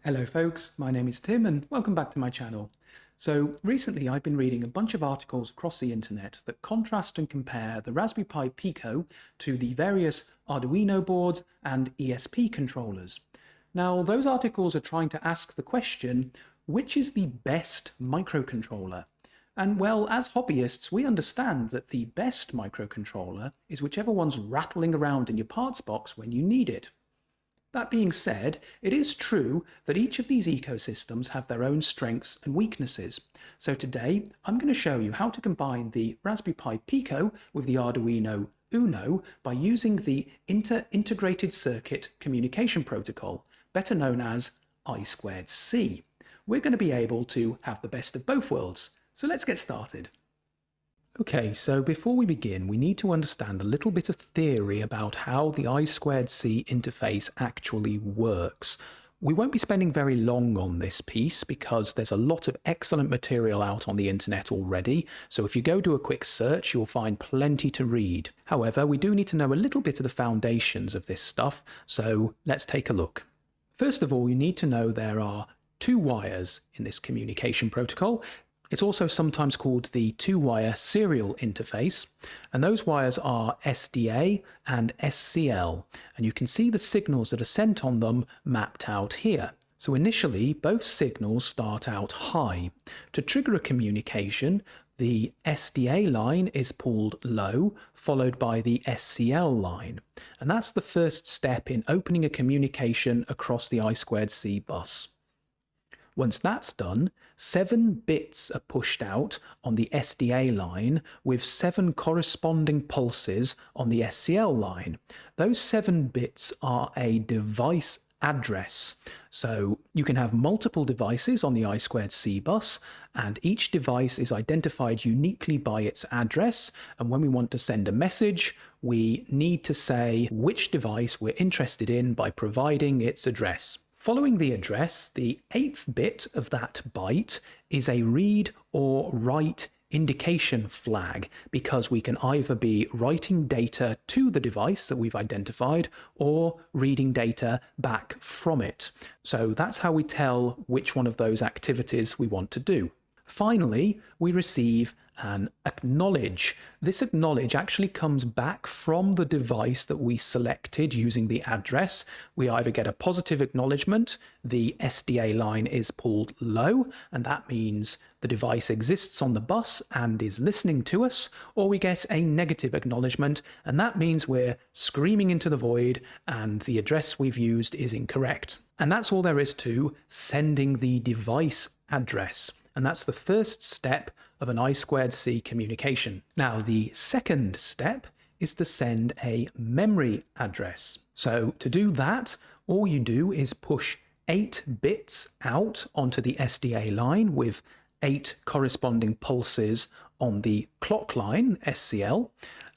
Hello folks, my name is Tim and welcome back to my channel. So recently I've been reading a bunch of articles across the internet that contrast and compare the Raspberry Pi Pico to the various Arduino boards and ESP controllers. Now those articles are trying to ask the question, which is the best microcontroller? And well, as hobbyists, we understand that the best microcontroller is whichever one's rattling around in your parts box when you need it. That being said, it is true that each of these ecosystems have their own strengths and weaknesses. So today, I'm going to show you how to combine the Raspberry Pi Pico with the Arduino Uno by using the Integrated Circuit Communication Protocol, better known as I2C. We're going to be able to have the best of both worlds. So let's get started. Okay, so before we begin, we need to understand a little bit of theory about how the I2C interface actually works. We won't be spending very long on this piece because there's a lot of excellent material out on the internet already, so if you go do a quick search, you'll find plenty to read. However, we do need to know a little bit of the foundations of this stuff, so let's take a look. First of all, you need to know there are two wires in this communication protocol. It's also sometimes called the two-wire serial interface, and those wires are SDA and SCL, and you can see the signals that are sent on them mapped out here. So initially, both signals start out high. To trigger a communication, the SDA line is pulled low, followed by the SCL line, and that's the first step in opening a communication across the I2C bus. Once that's done, 7 bits are pushed out on the SDA line with 7 corresponding pulses on the SCL line. Those 7 bits are a device address. So you can have multiple devices on the I2C bus, and each device is identified uniquely by its address. And when we want to send a message, we need to say which device we're interested in by providing its address. Following the address, the 8th bit of that byte is a read or write indication flag, because we can either be writing data to the device that we've identified or reading data back from it. So that's how we tell which one of those activities we want to do. Finally, we receive an acknowledge. This acknowledge actually comes back from the device that we selected using the address. We either get a positive acknowledgement, the SDA line is pulled low, and that means the device exists on the bus and is listening to us, or we get a negative acknowledgement, and that means we're screaming into the void and the address we've used is incorrect. And that's all there is to sending the device address. And that's the first step of an I2C communication. Now, the second step is to send a memory address. So to do that, all you do is push 8 bits out onto the SDA line with 8 corresponding pulses on the clock line, SCL,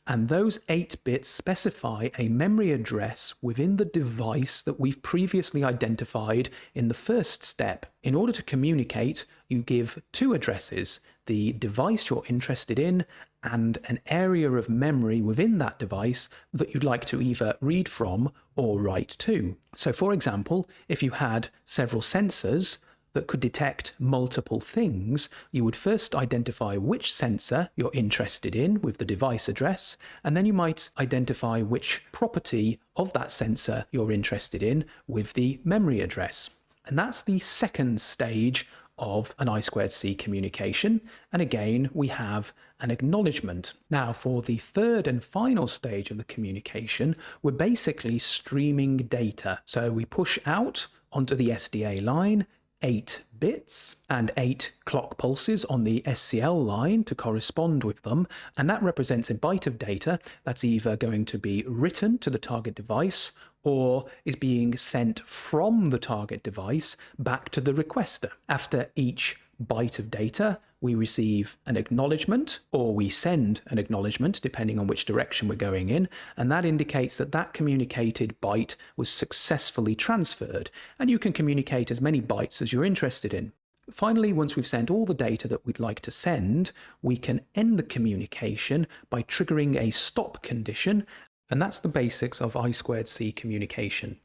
and those 8 bits specify a memory address within the device that we've previously identified in the first step. In order to communicate, you give 2 addresses, the device you're interested in and an area of memory within that device that you'd like to either read from or write to. So for example, if you had several sensors that could detect multiple things, you would first identify which sensor you're interested in with the device address, and then you might identify which property of that sensor you're interested in with the memory address. And that's the second stage of an I2C communication, and again we have an acknowledgement. Now for the third and final stage of the communication, we're basically streaming data. So we push out onto the SDA line 8 bits and 8 clock pulses on the SCL line to correspond with them, and that represents a byte of data that's either going to be written to the target device or is being sent from the target device back to the requester. After each byte of data, we receive an acknowledgement, or we send an acknowledgement depending on which direction we're going in, and that indicates that that communicated byte was successfully transferred, and you can communicate as many bytes as you're interested in. Finally, once we've sent all the data that we'd like to send, we can end the communication by triggering a stop condition, and that's the basics of I2C communication.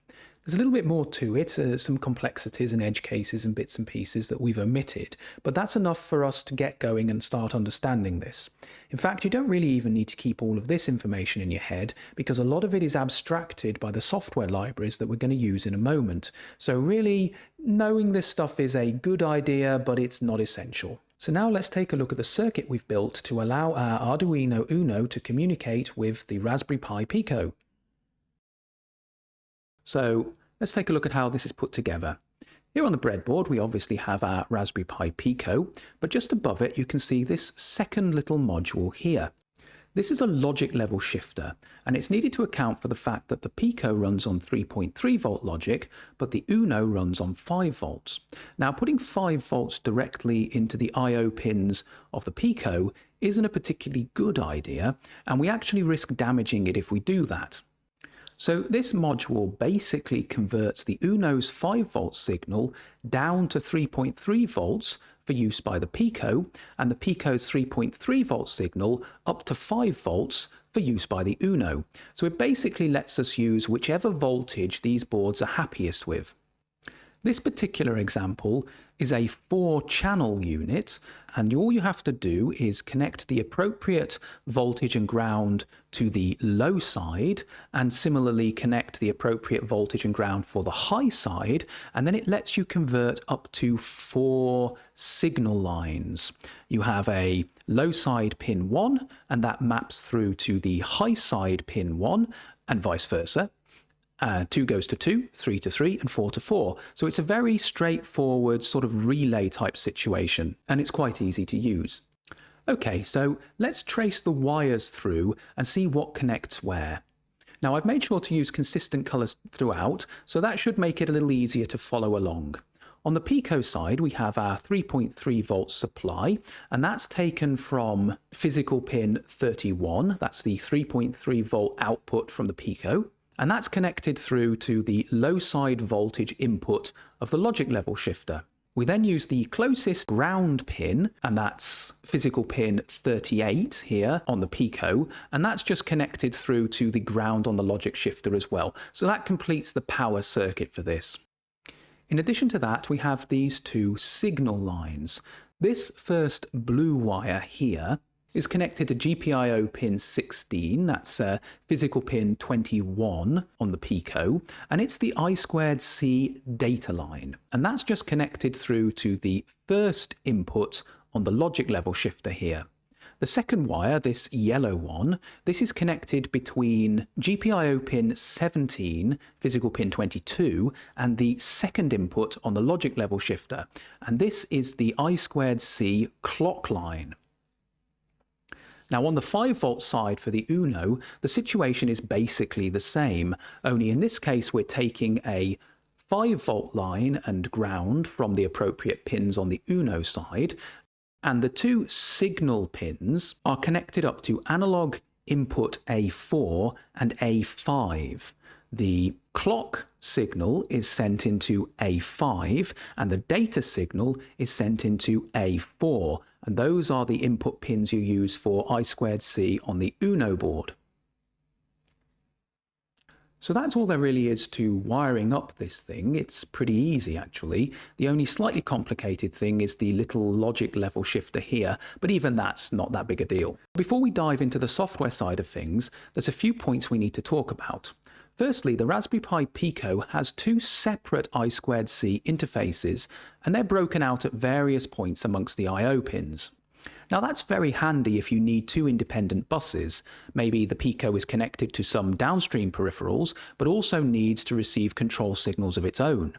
There's a little bit more to it, some complexities and edge cases and bits and pieces that we've omitted, but that's enough for us to get going and start understanding this. In fact, you don't really even need to keep all of this information in your head, because a lot of it is abstracted by the software libraries that we're going to use in a moment. So really, knowing this stuff is a good idea, but it's not essential. So now let's take a look at the circuit we've built to allow our Arduino Uno to communicate with the Raspberry Pi Pico. So let's take a look at how this is put together. Here on the breadboard we obviously have our Raspberry Pi Pico, but just above it you can see this second little module here. This is a logic level shifter, and it's needed to account for the fact that the Pico runs on 3.3 volt logic, but the Uno runs on 5 volts. Now, putting 5 volts directly into the I/O pins of the Pico isn't a particularly good idea, and we actually risk damaging it if we do that. So this module basically converts the Uno's 5 volt signal down to 3.3 volts for use by the Pico, and the Pico's 3.3 volt signal up to 5 volts for use by the Uno. So it basically lets us use whichever voltage these boards are happiest with. This particular example is a 4-channel unit, and all you have to do is connect the appropriate voltage and ground to the low side, and similarly connect the appropriate voltage and ground for the high side, and then it lets you convert up to 4 signal lines. You have a low side pin 1, and that maps through to the high side pin 1, and vice versa. 2 goes to 2, 3 to 3, and 4 to 4. So it's a very straightforward sort of relay type situation, and it's quite easy to use. Okay, so let's trace the wires through and see what connects where. Now I've made sure to use consistent colours throughout, so that should make it a little easier to follow along. On the Pico side, we have our 3.3 volt supply, and that's taken from physical pin 31. That's the 3.3 volt output from the Pico. And that's connected through to the low side voltage input of the logic level shifter. We then use the closest ground pin, and that's physical pin 38 here on the Pico, and that's just connected through to the ground on the logic shifter as well. So that completes the power circuit for this. In addition to that, we have these 2 signal lines. This first blue wire here is connected to GPIO pin 16, that's physical pin 21 on the Pico, and it's the I2C data line. And that's just connected through to the first input on the logic level shifter here. The second wire, this yellow one, this is connected between GPIO pin 17, physical pin 22, and the second input on the logic level shifter. And this is the I2C clock line. Now on the 5 volt side for the Uno, the situation is basically the same, only in this case we're taking a 5 volt line and ground from the appropriate pins on the Uno side, and the 2 signal pins are connected up to analog input A4 and A5. The clock signal is sent into A5 and the data signal is sent into A4, and those are the input pins you use for I2C on the Uno board. So that's all there really is to wiring up this thing. It's pretty easy actually. The only slightly complicated thing is the little logic level shifter here, but even that's not that big a deal. Before we dive into the software side of things, there's a few points we need to talk about. Firstly, the Raspberry Pi Pico has 2 separate I2C interfaces, and they're broken out at various points amongst the I/O pins. Now that's very handy if you need 2 independent buses. Maybe the Pico is connected to some downstream peripherals, but also needs to receive control signals of its own.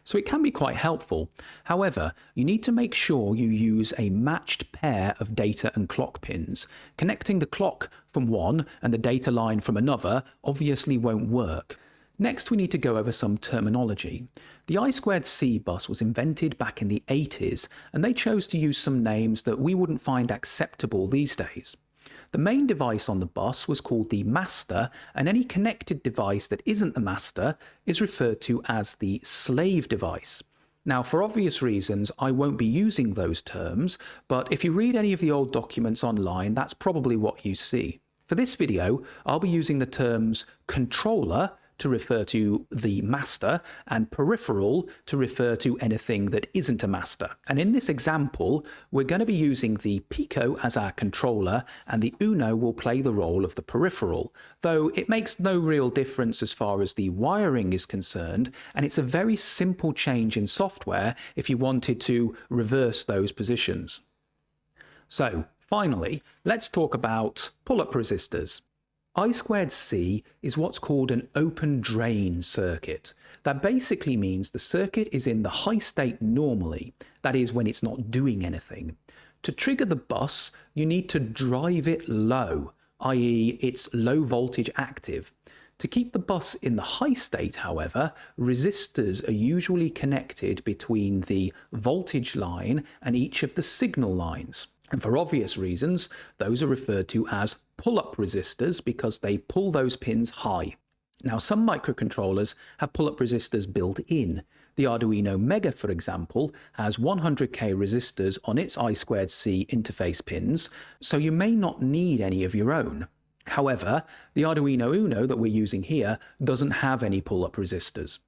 So it can be quite helpful. However, you need to make sure you use a matched pair of data and clock pins. Connecting the clock from one and the data line from another obviously won't work. Next, we need to go over some terminology. The I2C bus was invented back in the 80s, and they chose to use some names that we wouldn't find acceptable these days. The main device on the bus was called the master, and any connected device that isn't the master is referred to as the slave device. Now, for obvious reasons, I won't be using those terms, but if you read any of the old documents online, that's probably what you see. For this video, I'll be using the terms controller, to refer to the master and peripheral to refer to anything that isn't a master. And in this example, we're going to be using the Pico as our controller, and the Uno will play the role of the peripheral, though it makes no real difference as far as the wiring is concerned, and it's a very simple change in software if you wanted to reverse those positions. So, finally, let's talk about pull-up resistors. I2C is what's called an open drain circuit. That basically means the circuit is in the high state normally, that is when it's not doing anything. To trigger the bus, you need to drive it low, i.e. it's low voltage active. To keep the bus in the high state, however, resistors are usually connected between the voltage line and each of the signal lines. And for obvious reasons, those are referred to as pull-up resistors because they pull those pins high. Now, some microcontrollers have pull-up resistors built in. The Arduino Mega, for example, has 100k resistors on its I2C interface pins, so you may not need any of your own. However, the Arduino Uno that we're using here doesn't have any pull-up resistors.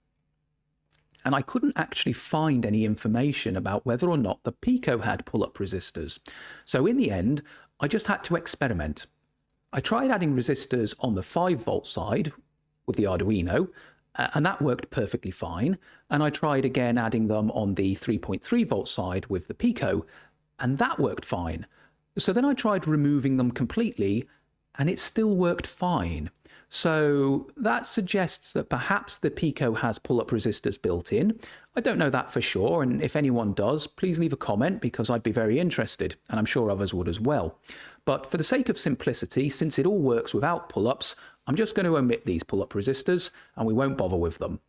And I couldn't actually find any information about whether or not the Pico had pull-up resistors. So in the end, I just had to experiment. I tried adding resistors on the 5-volt side with the Arduino, and that worked perfectly fine. And I tried again adding them on the 3.3-volt side with the Pico, and that worked fine. So then I tried removing them completely, and it still worked fine. So that suggests that perhaps the Pico has pull-up resistors built in. I don't know that for sure, and if anyone does, please leave a comment because I'd be very interested, and I'm sure others would as well. But for the sake of simplicity, since it all works without pull-ups, I'm just going to omit these pull-up resistors, and we won't bother with them.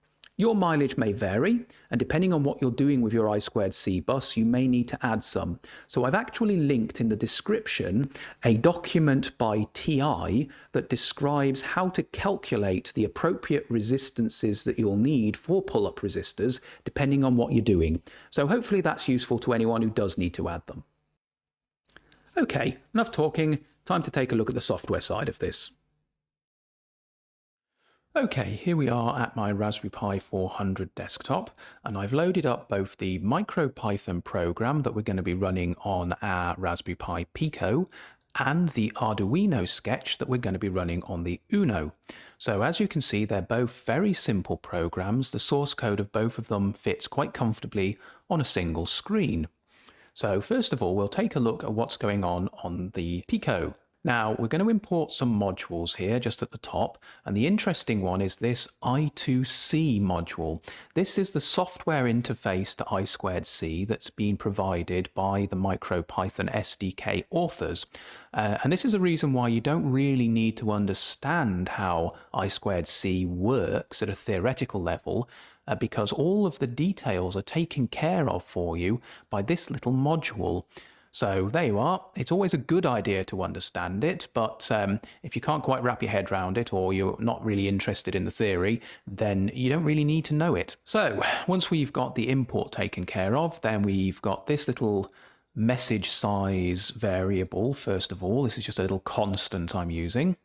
Your mileage may vary, and depending on what you're doing with your I2C bus, you may need to add some. So I've actually linked in the description a document by TI that describes how to calculate the appropriate resistances that you'll need for pull-up resistors, depending on what you're doing. So hopefully that's useful to anyone who does need to add them. Okay, enough talking, time to take a look at the software side of this. Okay, here we are at my Raspberry Pi 400 desktop, and I've loaded up both the MicroPython program that we're going to be running on our Raspberry Pi Pico and the Arduino sketch that we're going to be running on the Uno. So as you can see, they're both very simple programs. The source code of both of them fits quite comfortably on a single screen. So first of all, we'll take a look at what's going on the Pico. Now, we're going to import some modules here just at the top, and the interesting one is this I2C module. This is the software interface to I2C that's been provided by the MicroPython SDK authors. And this is a reason why you don't really need to understand how I2C works at a theoretical level, because all of the details are taken care of for you by this little module. So there you are. It's always a good idea to understand it, but if you can't quite wrap your head around it, or you're not really interested in the theory, then you don't really need to know it. So once we've got the import taken care of, then we've got this little message size variable. First of all, this is just a little constant I'm using.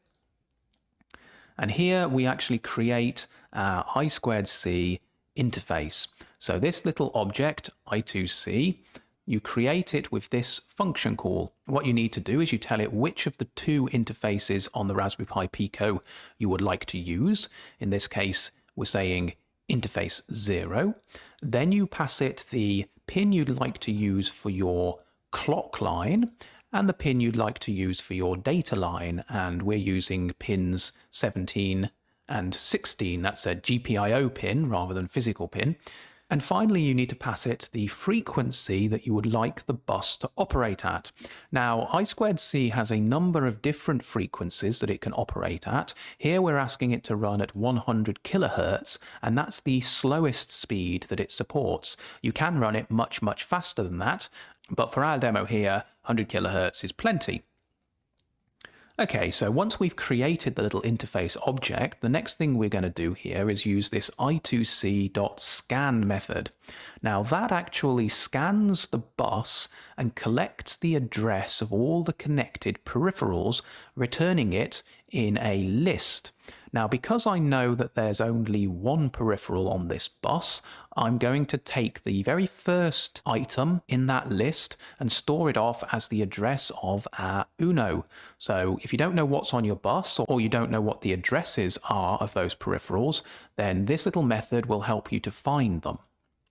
And here we actually create our I2C interface. So this little object, I2C, you create it with this function call. What you need to do is you tell it which of the two interfaces on the Raspberry Pi Pico you would like to use. In this case, we're saying interface 0. Then you pass it the pin you'd like to use for your clock line and the pin you'd like to use for your data line. And we're using pins 17 and 16. That's a GPIO pin rather than physical pin. And finally, you need to pass it the frequency that you would like the bus to operate at. Now, I2C has a number of different frequencies that it can operate at. Here we're asking it to run at 100 kilohertz, and that's the slowest speed that it supports. You can run it much, much faster than that, but for our demo here, 100 kilohertz is plenty. Okay, so once we've created the little interface object, the next thing we're going to do here is use this I2C.scan method. Now that actually scans the bus and collects the address of all the connected peripherals, returning it in a list. Now, because I know that there's only one peripheral on this bus, I'm going to take the very first item in that list and store it off as the address of our Uno. So if you don't know what's on your bus, or you don't know what the addresses are of those peripherals, then this little method will help you to find them.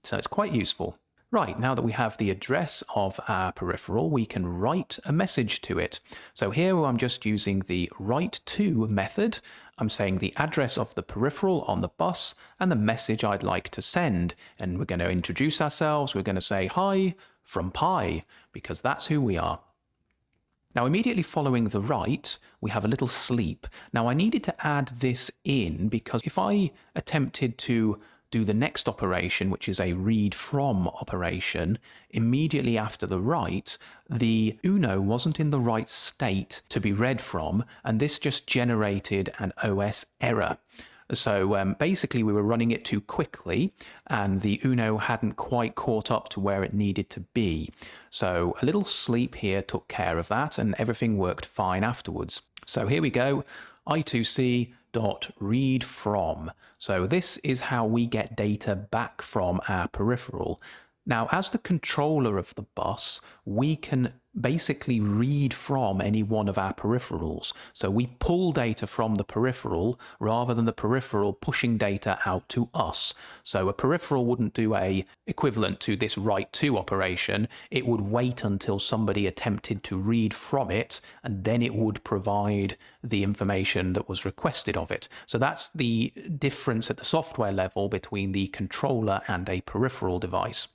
So it's quite useful. Right, now that we have the address of our peripheral, we can write a message to it. So here I'm just using the write to method. I'm saying the address of the peripheral on the bus and the message I'd like to send. And we're going to introduce ourselves. We're going to say, hi from Pi, because that's who we are. Now, immediately following the write, we have a little sleep. Now, I needed to add this in because if I attempted to do the next operation, which is a read from operation, immediately after the write, the Uno wasn't in the right state to be read from, and this just generated an OS error. So basically we were running it too quickly and the Uno hadn't quite caught up to where it needed to be. So a little sleep here took care of that and everything worked fine afterwards. So here we go, I2C.read from. So this is how we get data back from our peripheral. Now, as the controller of the bus, we can basically read from any one of our peripherals. So we pull data from the peripheral rather than the peripheral pushing data out to us. So a peripheral wouldn't do a equivalent to this write to operation. It would wait until somebody attempted to read from it, and then it would provide the information that was requested of it. So that's the difference at the software level between the controller and a peripheral device.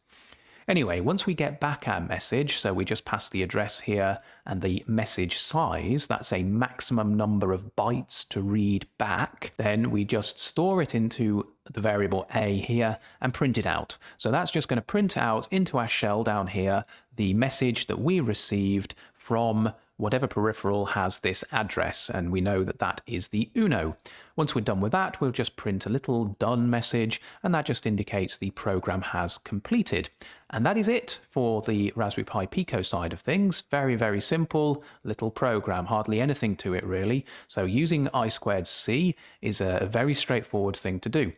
Anyway, once we get back our message, so we just pass the address here and the message size, that's a maximum number of bytes to read back, then we just store it into the variable A here and print it out. So that's just going to print out into our shell down here the message that we received from whatever peripheral has this address, and we know that that is the Uno. Once we're done with that, we'll just print a little done message, and that just indicates the program has completed. And that is it for the Raspberry Pi Pico side of things. Very, very simple little program, hardly anything to it really. So using I2C is a very straightforward thing to do.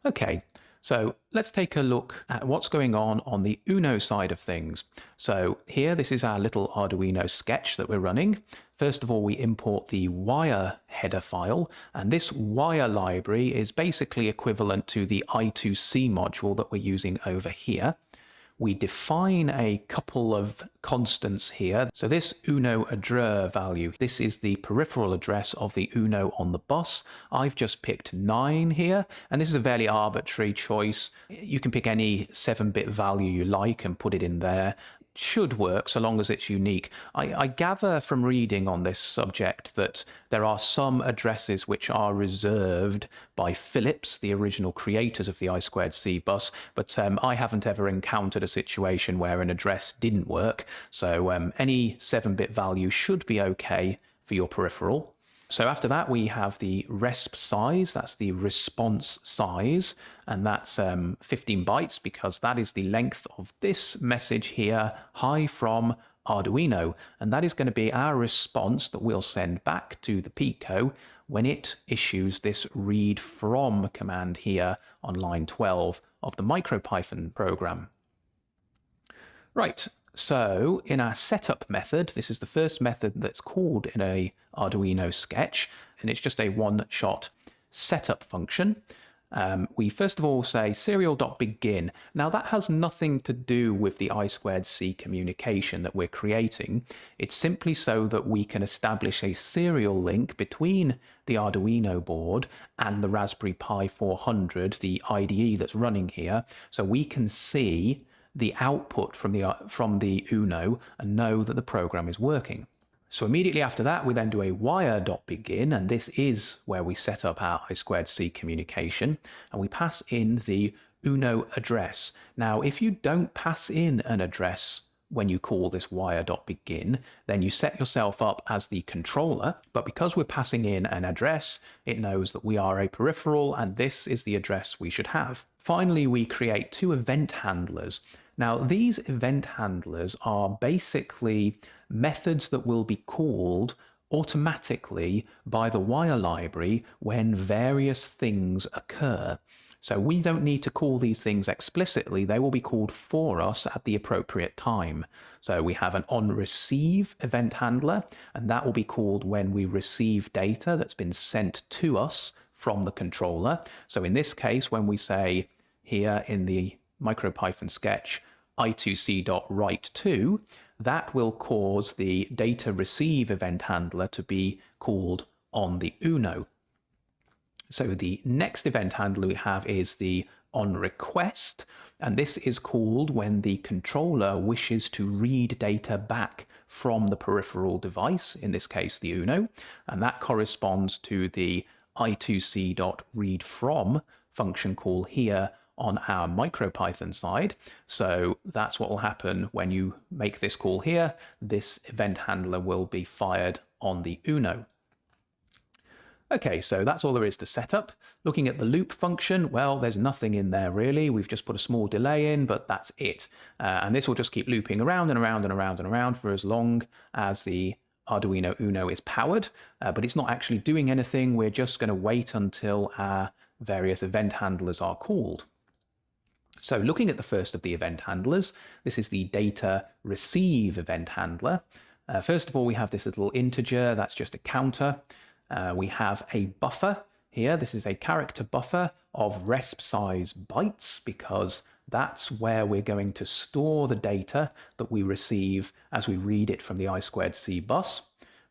Okay. So let's take a look at what's going on the Uno side of things. So here, this is our little Arduino sketch that we're running. First of all, we import the wire header file, and this wire library is basically equivalent to the I2C module that we're using over here. We define a couple of constants here. So this Uno address value, this is the peripheral address of the Uno on the bus. I've just picked 9 here, and this is a fairly arbitrary choice. You can pick any 7-bit value you like and put it in there. Should work so long as it's unique. I gather from reading on this subject that there are some addresses which are reserved by Philips, the original creators of the I2C bus, but I haven't ever encountered a situation where an address didn't work, so any 7-bit value should be okay for your peripheral. So after that, we have the resp size, that's the response size, and that's 15 bytes because that is the length of this message here, hi from Arduino, and that is going to be our response that we'll send back to the Pico when it issues this read from command here on line 12 of the MicroPython program. Right. So in our setup method, this is the first method that's called in a Arduino sketch, and it's just a one-shot setup function. We first of all say serial.begin. Now that has nothing to do with the I2C communication that we're creating. It's simply so that we can establish a serial link between the Arduino board and the Raspberry Pi 400, the IDE that's running here, so we can see the output from the Uno and know that the program is working. So immediately after that, we then do a wire.begin, and this is where we set up our I2C communication, and we pass in the Uno address. Now, if you don't pass in an address when you call this wire.begin, then you set yourself up as the controller, but because we're passing in an address, it knows that we are a peripheral, and this is the address we should have. Finally, we create 2 event handlers. Now, these event handlers are basically methods that will be called automatically by the wire library when various things occur. So we don't need to call these things explicitly, they will be called for us at the appropriate time. So we have an onReceive event handler, and that will be called when we receive data that's been sent to us from the controller. So in this case, when we say here in the MicroPython sketch, I2C.write2, that will cause the data receive event handler to be called on the Uno. So the next event handler we have is the onRequest, and this is called when the controller wishes to read data back from the peripheral device, in this case the Uno, and that corresponds to the I2C.readFrom function call here on our MicroPython side. So that's what will happen when you make this call here. This event handler will be fired on the Uno. Okay, so that's all there is to setup. Looking at the loop function, well, there's nothing in there really. We've just put a small delay in, but that's it. And this will just keep looping around and around and around and around for as long as the Arduino Uno is powered, but it's not actually doing anything. We're just going to wait until our various event handlers are called. So looking at the first of the event handlers, this is the data receive event handler. First of all, we have this little integer, that's just a counter. We have a buffer here. This is a character buffer of resp size bytes, because that's where we're going to store the data that we receive as we read it from the I2C bus.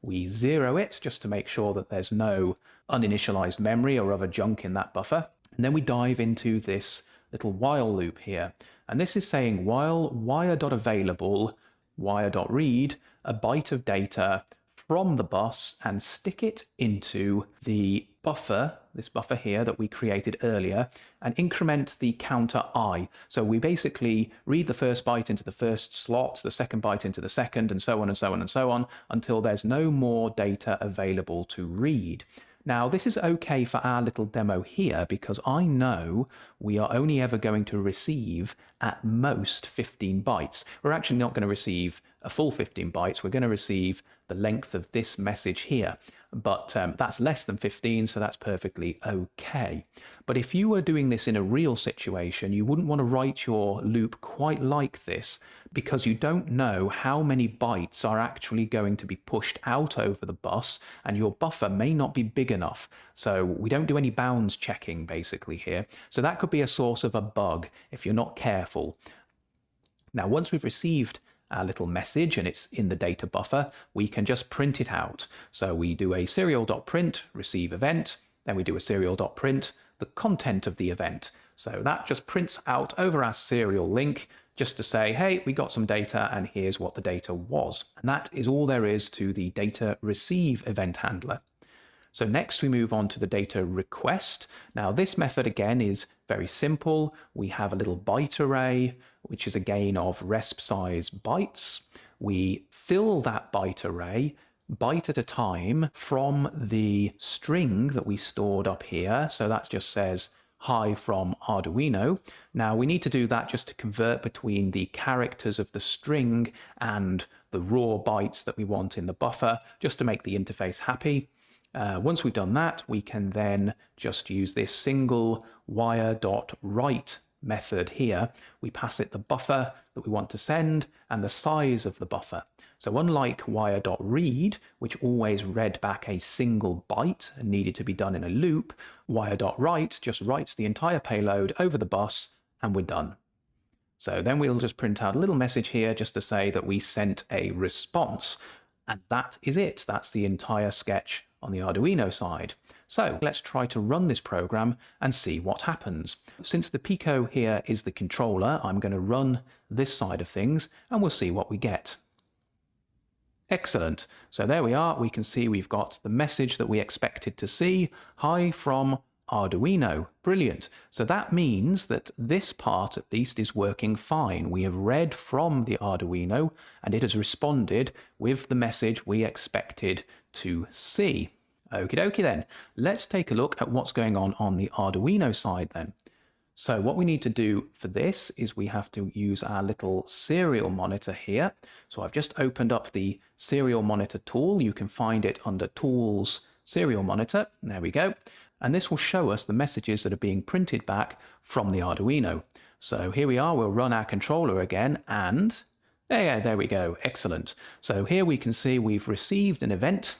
We zero it just to make sure that there's no uninitialized memory or other junk in that buffer. And then we dive into this little while loop here. And this is saying while wire.available, wire.read a byte of data from the bus and stick it into the buffer, this buffer here that we created earlier, and increment the counter I. So we basically read the first byte into the first slot, the second byte into the second, and so on and so on and so on, until there's no more data available to read. Now, this is okay for our little demo here because I know we are only ever going to receive at most 15 bytes. We're actually not going to receive a full 15 bytes. We're going to receive the length of this message here, but that's less than 15, so that's perfectly okay. But if you were doing this in a real situation, you wouldn't want to write your loop quite like this, because you don't know how many bytes are actually going to be pushed out over the bus, and your buffer may not be big enough. So we don't do any bounds checking basically here. So that could be a source of a bug if you're not careful. Now, once we've received our little message and it's in the data buffer, we can just print it out. So we do a serial.print receive event, then we do a serial.print the content of the event. So that just prints out over our serial link just to say, hey, we got some data and here's what the data was. And that is all there is to the data receive event handler. So next we move on to the data request. Now this method again is very simple. We have a little byte array, which is a gain of resp size bytes. We fill that byte array byte at a time from the string that we stored up here. So that just says hi from Arduino. Now we need to do that just to convert between the characters of the string and the raw bytes that we want in the buffer, just to make the interface happy. Once we've done that, we can then just use this single wire.write method here. We pass it the buffer that we want to send and the size of the buffer. So unlike wire.read, which always read back a single byte and needed to be done in a loop, wire.write just writes the entire payload over the bus and we're done. So then we'll just print out a little message here just to say that we sent a response. And that is it. That's the entire sketch on the Arduino side. So let's try to run this program and see what happens. Since the Pico here is the controller, I'm going to run this side of things and we'll see what we get. Excellent. So there we are. We can see we've got the message that we expected to see. Hi from Arduino. Brilliant. So that means that this part at least is working fine. We have read from the Arduino and it has responded with the message we expected to see. Okie dokie then. Let's take a look at what's going on the Arduino side then. So what we need to do for this is we have to use our little serial monitor here. So I've just opened up the serial monitor tool. You can find it under Tools, Serial Monitor. There we go. And this will show us the messages that are being printed back from the Arduino. So here we are. We'll run our controller again and there we go. Excellent. So here we can see we've received an event.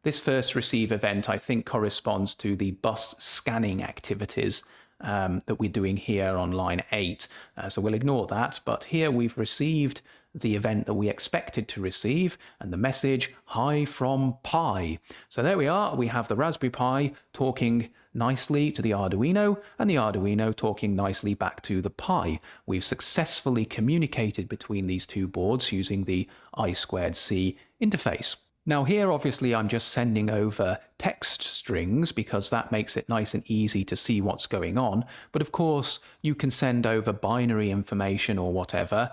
This first receive event, I think, corresponds to the bus scanning activities that we're doing here on line 8. So we'll ignore that, but here we've received the event that we expected to receive and the message, "Hi from Pi." So there we are, we have the Raspberry Pi talking nicely to the Arduino and the Arduino talking nicely back to the Pi. We've successfully communicated between these two boards using the I2C interface. Now here, obviously, I'm just sending over text strings because that makes it nice and easy to see what's going on. But of course, you can send over binary information or whatever,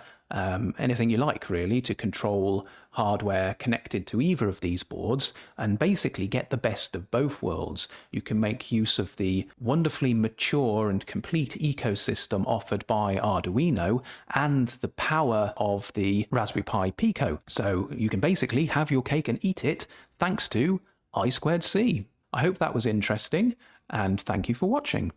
anything you like really, to control hardware connected to either of these boards and basically get the best of both worlds. You can make use of the wonderfully mature and complete ecosystem offered by Arduino and the power of the Raspberry Pi Pico. So you can basically have your cake and eat it thanks to I2C. I hope that was interesting and thank you for watching.